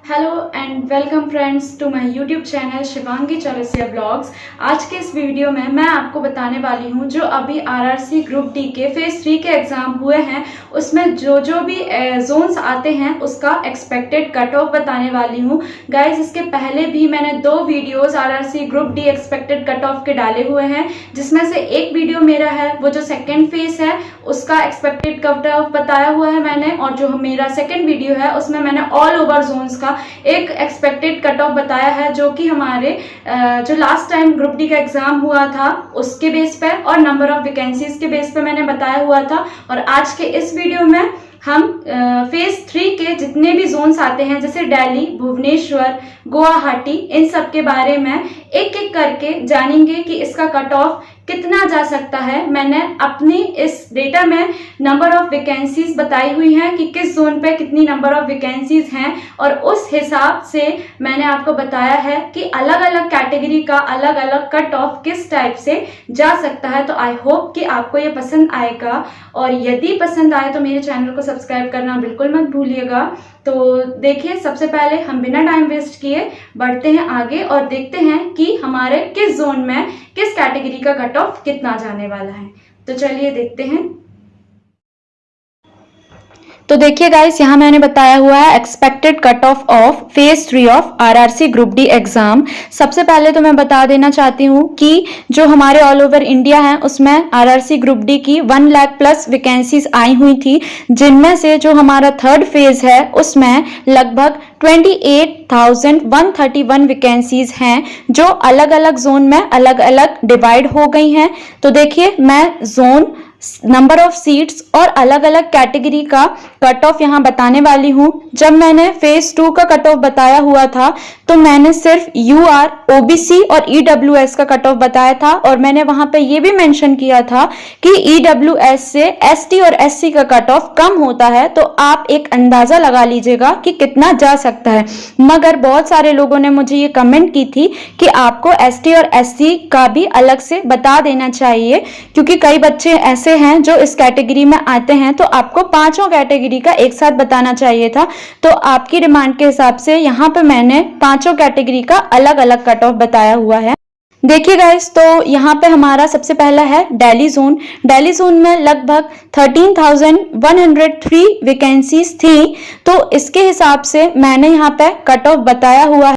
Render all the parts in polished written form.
Hello and welcome friends to my YouTube channel Shivangi Chaurasia blogs. आज के इस वीडियो में मैं आपको बताने वाली हूं जो अभी आरआरसी ग्रुप डी के फेज 3 के एग्ज़ाम हुए हैं उसमें जो भी जोन्स आते हैं उसका एक्सपेक्टेड कट ऑफ बताने वाली हूं। गाइज इसके पहले भी मैंने 2 videos RRC group D expected cut off के डाले हुए हैं, जिसमें से एक वीडियो मेरा है वो जो सेकेंड फेज है उसका एक्सपेक्टेड कट ऑफ बताया हुआ है मैंने, और जो मेरा सेकेंड वीडियो है उसमें मैंने ऑल ओवर जोन्स का एक एक्सपेक्टेड कट ऑफ बताया है जो कि हमारे जो लास्ट टाइम ग्रुप डी का एग्जाम हुआ था उसके बेस पे और नंबर ऑफ वैकेंसीज के बेस पे मैंने बताया हुआ था। और आज के इस वीडियो में हम फेज 3 के जितने भी जोन्स आते हैं जैसे दिल्ली, भुवनेश्वर, गुवाहाटी, इन सब के बारे में एक एक करके जानेंगे कि इसका कट ऑफ कितना जा सकता है। मैंने अपनी इस डेटा में नंबर ऑफ वैकेंसीज बताई हुई हैं कि किस जोन पे कितनी नंबर ऑफ वैकेंसीज हैं, और उस हिसाब से मैंने आपको बताया है कि अलग अलग कैटेगरी का अलग अलग कट ऑफ किस टाइप से जा सकता है। तो आई होप कि आपको ये पसंद आएगा, और यदि पसंद आए तो मेरे चैनल को सब्सक्राइब करना बिल्कुल मत भूलिएगा। तो देखिए, सबसे पहले हम बिना टाइम वेस्ट किए बढ़ते हैं आगे और देखते हैं कि हमारे किस जोन में किस कैटेगरी का कट ऑफ कितना जाने वाला है। तो चलिए देखते हैं। तो देखिए गाइस, यहाँ मैंने बताया हुआ है expected cut off phase 3 of RRC group D exam. सबसे पहले तो मैं बता देना चाहती हूँ कि जो हमारे ऑल ओवर इंडिया है उसमें आरआरसी ग्रुप डी की 1 लाख प्लस वैकेंसीज आई हुई थी, जिनमें से जो हमारा थर्ड फेज है उसमें लगभग 28,131 वैकेंसीज हैं जो अलग अलग जोन में अलग अलग डिवाइड हो गई हैं। तो देखिए, मैं जोन, नंबर ऑफ सीट्स और अलग अलग कैटेगरी का कट ऑफ यहाँ बताने वाली हूँ। जब मैंने फेज 2 का कट ऑफ बताया हुआ था तो मैंने सिर्फ यूआर, ओबीसी और ईडब्ल्यूएस का कट ऑफ बताया था, और मैंने वहां पे ये भी मेंशन किया था कि ईडब्ल्यूएस से एसटी और एससी का कट ऑफ कम होता है, तो आप एक अंदाजा लगा लीजिएगा कि कितना जा सकता है। मगर बहुत सारे लोगों ने मुझे ये कमेंट की थी कि आपको एसटी और एससी का भी अलग से बता देना चाहिए, क्योंकि कई बच्चे ऐसे हैं जो इस कैटेगरी में आते हैं, तो आपको पांचों कैटेगरी का एक साथ बताना चाहिए था। तो आपकी डिमांड के हिसाब से यहाँ पे मैंने पांचों कैटेगरी का अलग अलग कट ऑफ बताया हुआ है। देखिए गाइस, तो यहाँ पे हमारा सबसे पहला है दिल्ली जोन। दिल्ली जोन में लगभग 13,103 वैकेंसीज थी, तो इसके हिसाब से मैंने यहाँ पे कट ऑफ बताया हुआ है।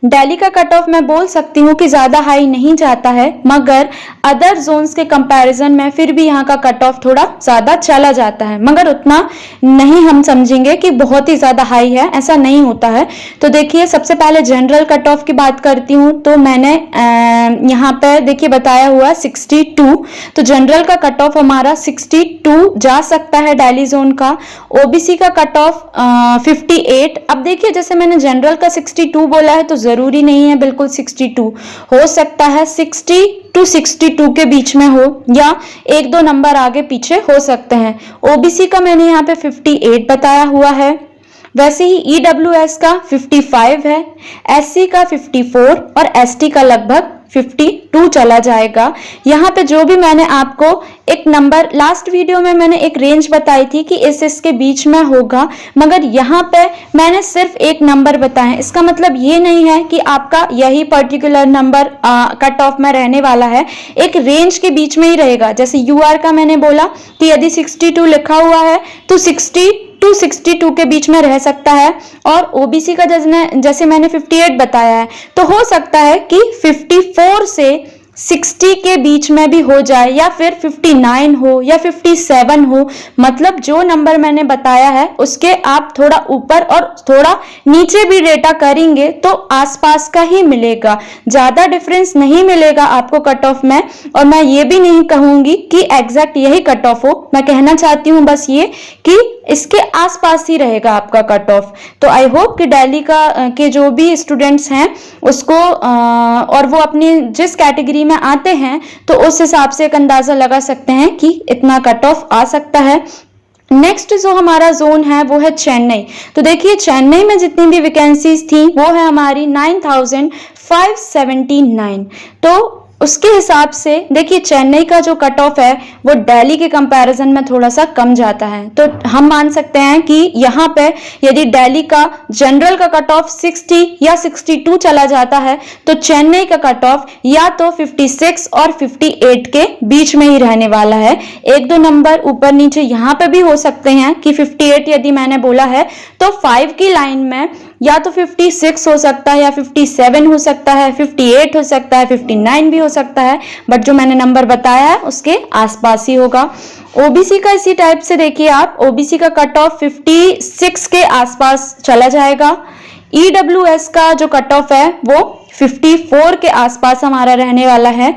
दिल्ली का कट ऑफ मैं बोल सकती हूँ कि ज़्यादा हाई नहीं जाता है, मगर अदर जोन्स के कंपैरिजन में फिर भी यहाँ का कट ऑफ थोड़ा ज़्यादा चला जाता है, मगर उतना नहीं हम समझेंगे कि बहुत ही ज़्यादा हाई है, ऐसा नहीं होता है। तो देखिए, सबसे पहले जनरल कट ऑफ की बात करती हूँ, तो मैंने यहाँ पे देखिए बताया हुआ 62, तो जनरल का कट ऑफ हमारा 62 जा सकता है दिल्ली जोन का। ओबीसी का कट ऑफ 58। अब देखिए, जैसे मैंने जनरल का 62 बोला है तो जरूरी नहीं है बिल्कुल 62, हो सकता है 60 to 62 के बीच में हो, या एक दो नंबर आगे पीछे हो सकते हैं। ओबीसी का मैंने यहाँ पे 58 बताया हुआ है। वैसे ही ईडब्ल्यूएस का 55 है, एससी का 54 और एसटी का लगभग 52 चला जाएगा। यहाँ पे जो भी मैंने आपको एक नंबर, लास्ट वीडियो में मैंने एक रेंज बताई थी कि इसके बीच में होगा, मगर यहाँ पे मैंने सिर्फ एक नंबर बताया। इसका मतलब ये नहीं है कि आपका यही पर्टिकुलर नंबर कट ऑफ में रहने वाला है, एक रेंज के बीच में ही रहेगा। जैसे यूआर का मैंने बोला कि यदि 62 लिखा हुआ है तो 60 to 62 के बीच में रह सकता है, और ओबीसी का जैसे मैंने 58 बताया है तो हो सकता है कि 54 से 60 के बीच में भी हो जाए, या फिर 59 हो या 57 हो। मतलब जो नंबर मैंने बताया है उसके आप थोड़ा ऊपर और थोड़ा नीचे भी डेटा करेंगे तो आसपास का ही मिलेगा, ज्यादा डिफरेंस नहीं मिलेगा आपको कट ऑफ में। और मैं ये भी नहीं कहूंगी कि एग्जैक्ट यही कट ऑफ हो, मैं कहना चाहती हूँ बस ये कि इसके आसपास ही रहेगा आपका कट ऑफ। तो आई होप कि दिल्ली के जो भी स्टूडेंट्स हैं उसको और वो अपनी जिस कैटेगरी में आते हैं तो उस हिसाब से एक अंदाजा लगा सकते हैं कि इतना कट ऑफ आ सकता है। नेक्स्ट जो हमारा जोन है वो है चेन्नई। तो देखिए, चेन्नई में जितनी भी वैकेंसीज थी वो है हमारी 9,579। तो उसके हिसाब से देखिए चेन्नई का जो कट ऑफ है वो दिल्ली के कंपैरिजन में थोड़ा सा कम जाता है। तो हम मान सकते हैं कि यहाँ पे यदि दिल्ली का जनरल का कट ऑफ 60 या 62 चला जाता है तो चेन्नई का कट ऑफ या तो 56 और 58 के बीच में ही रहने वाला है। एक दो नंबर ऊपर नीचे यहाँ पे भी हो सकते हैं कि 58 यदि मैंने बोला है तो 5 की लाइन में या तो 56 हो सकता है या 57 हो सकता है, 58 हो सकता है, 59 भी हो सकता है, बट जो मैंने नंबर बताया है उसके आसपास ही होगा। ओबीसी का इसी टाइप से देखिए आप, ओबीसी का कट ऑफ 56 के आसपास चला जाएगा। ईडब्ल्यूएस का जो कट ऑफ है वो 54 के आसपास हमारा रहने वाला है।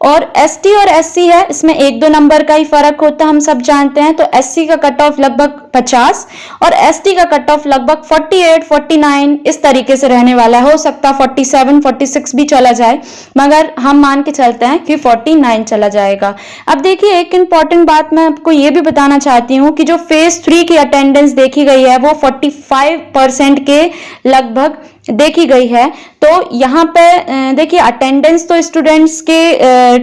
और एसटी और एससी है, इसमें एक दो नंबर का ही फर्क होता है, हम सब जानते हैं। तो एससी का कट ऑफ लगभग 50 और एसटी का कट ऑफ लगभग 48, 49 इस तरीके से रहने वाला है। हो सकता है 47, 46 भी चला जाए, मगर हम मान के चलते हैं कि 49 चला जाएगा। अब देखिए एक इंपॉर्टेंट बात मैं आपको ये भी बताना चाहती हूँ कि जो फेज 3 की अटेंडेंस देखी गई है वो 45% के लगभग देखी गई है। तो यहाँ पे देखिए अटेंडेंस तो स्टूडेंट्स के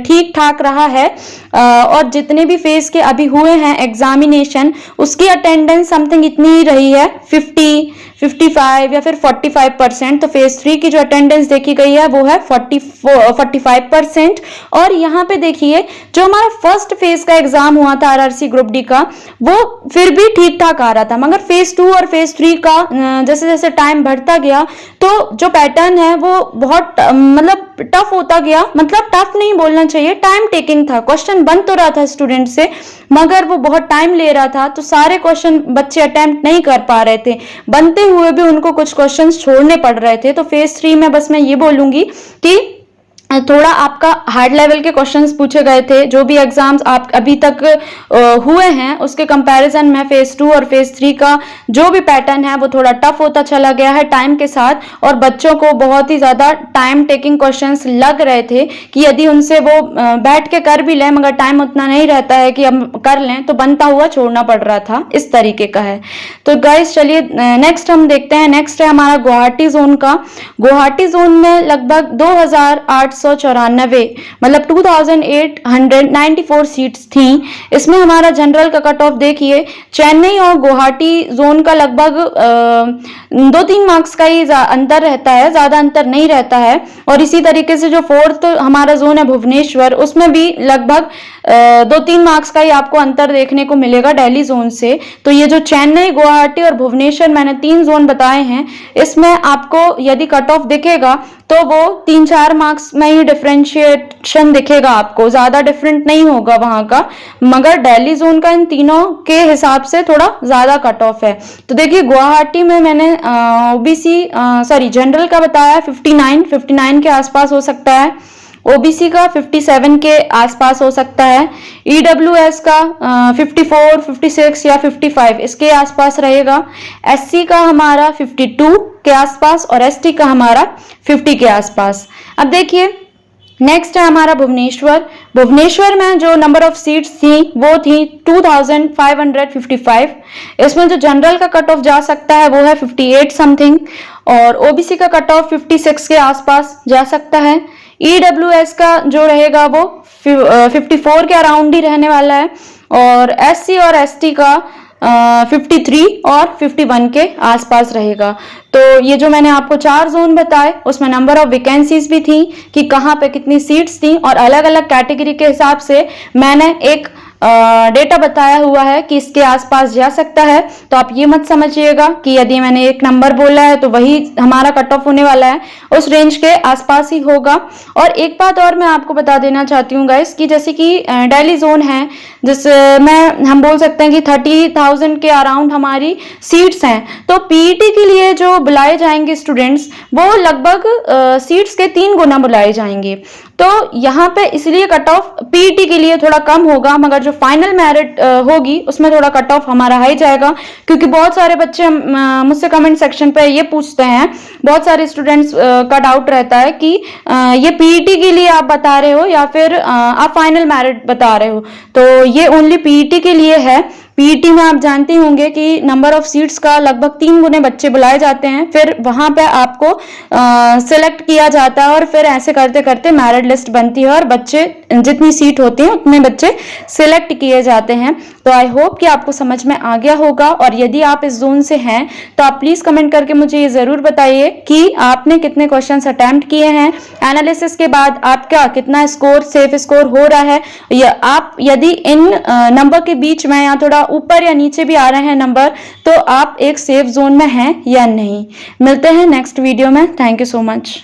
ठीक ठाक रहा है और जितने भी फेज के अभी हुए हैं एग्जामिनेशन उसकी अटेंडेंस समथिंग इतनी ही रही है, 50, 55 या फिर 45%। तो फेज 3 की जो अटेंडेंस देखी गई है वो है 45%। और यहाँ पे देखिए जो हमारा फर्स्ट फेज का एग्जाम हुआ था आरआरसी ग्रुप डी का वो फिर भी ठीक ठाक आ रहा था, मगर फेज 2 और फेज 3 का जैसे जैसे टाइम बढ़ता गया तो जो पैटर्न है वो बहुत मतलब टफ होता गया। मतलब टफ नहीं बोलना चाहिए, टाइम टेकिंग था। क्वेश्चन बन तो रहा था स्टूडेंट से मगर वो बहुत टाइम ले रहा था, तो सारे क्वेश्चन बच्चे अटेम्प्ट नहीं कर पा रहे थे, बनते हुए भी उनको कुछ क्वेश्चंस छोड़ने पड़ रहे थे। तो फेज 3 में बस मैं ये बोलूंगी कि थोड़ा आपका हार्ड लेवल के क्वेश्चंस पूछे गए थे। जो भी एग्जाम्स आप अभी तक हुए हैं उसके कंपैरिजन में फेज 2 और फेज 3 का जो भी पैटर्न है वो थोड़ा टफ होता चला गया है टाइम के साथ, और बच्चों को बहुत ही ज्यादा टाइम टेकिंग क्वेश्चंस लग रहे थे कि यदि उनसे वो बैठ के कर भी लें मगर टाइम उतना नहीं रहता है कि हम कर लें, तो बनता हुआ छोड़ना पड़ रहा था, इस तरीके का है। तो गाइस चलिए नेक्स्ट हम देखते हैं। नेक्स्ट है हमारा गुवाहाटी जोन का। गुवाहाटी जोन में लगभग 2894 मतलब 2894 सीट्स थी। इसमें हमारा जनरल का कट ऑफ देखिए, चेन्नई और गुवाहाटी जोन का लगभग 2-3 मार्क्स का ही अंतर रहता है, ज्यादा अंतर नहीं रहता है। और इसी तरीके से जो फोर्थ हमारा जोन है भुवनेश्वर, उसमें भी लगभग 2-3 मार्क्स का ही आपको अंतर देखने को मिलेगा दिल्ली जोन से। तो ये जो चेन्नई, गुवाहाटी और भुवनेश्वर मैंने 3 जोन बताए हैं, इसमें आपको यदि कट ऑफ दिखेगा तो वो 3-4 मार्क्स में ही डिफरेंशिएशन दिखेगा आपको, ज्यादा डिफरेंट नहीं होगा वहां का। मगर दिल्ली जोन का इन तीनों के हिसाब से थोड़ा ज्यादा कट ऑफ है। तो देखिए गुवाहाटी में मैंने ओबीसी जनरल का बताया 59 के आसपास हो सकता है, ओबीसी का 57 के आसपास हो सकता है, ईडब्ल्यूएस का 54, 56 या 55 इसके आसपास रहेगा, एससी का हमारा 52 के आसपास और एसटी का हमारा 50 के आसपास। अब देखिए नेक्स्ट है हमारा भुवनेश्वर। भुवनेश्वर में जो नंबर ऑफ सीट्स थी वो थी 2555। इसमें जो जनरल का कट ऑफ जा सकता है वो है 58 समथिंग, और ओबीसी का कट ऑफ 56 के आसपास जा सकता है। ईडब्ल्यूएस का जो रहेगा वो 54 के अराउंड ही रहने वाला है, और एससी और एसटी का 53 और 51 के आसपास रहेगा। तो ये जो मैंने आपको 4 जोन बताए उसमें नंबर ऑफ वैकेंसीज भी थी कि कहाँ पे कितनी सीट्स थी, और अलग अलग कैटेगरी के हिसाब से मैंने एक डेटा बताया हुआ है कि इसके आसपास जा सकता है। तो आप ये मत समझिएगा कि यदि मैंने एक नंबर बोला है तो वही हमारा कट ऑफ होने वाला है, उस रेंज के आसपास ही होगा। और एक बात और मैं आपको बता देना चाहती हूँ गाइस कि जैसे कि दिल्ली जोन है जिसमें हम बोल सकते हैं कि 30,000 के अराउंड हमारी सीट्स हैं। तो पीईटी के लिए जो बुलाए जाएंगे स्टूडेंट्स वो लगभग सीट्स के 3 गुना बुलाए जाएंगे। तो यहाँ पे इसलिए कट ऑफ पीईटी के लिए थोड़ा कम होगा, मगर जो फाइनल मेरिट होगी उसमें थोड़ा कट ऑफ हमारा हाई जाएगा। क्योंकि बहुत सारे बच्चे मुझसे कमेंट सेक्शन पे ये पूछते हैं, बहुत सारे स्टूडेंट्स का डाउट रहता है कि ये पीईटी के लिए आप बता रहे हो या फिर आप फाइनल मेरिट बता रहे हो। तो ये ओनली पीईटी के लिए है। पीईटी में आप जानते होंगे कि नंबर ऑफ सीट्स का लगभग 3 गुने बच्चे बुलाए जाते हैं, फिर वहां पे आपको सिलेक्ट किया जाता है और फिर ऐसे करते करते मेरिट लिस्ट बनती है और बच्चे जितनी सीट होती है उतने बच्चे सिलेक्ट किए जाते हैं। तो आई होप कि आपको समझ में आ गया होगा, और यदि आप इस जोन से हैं तो आप प्लीज कमेंट करके मुझे ये जरूर बताइए कि आपने कितने क्वेश्चंस अटेम्प्ट किए हैं, एनालिसिस के बाद आपका कितना स्कोर सेफ स्कोर हो रहा है, या आप यदि इन नंबर के बीच में या थोड़ा ऊपर या नीचे भी आ रहे हैं नंबर, तो आप एक सेफ जोन में हैं या नहीं। मिलते हैं नेक्स्ट वीडियो में। Thank you so much.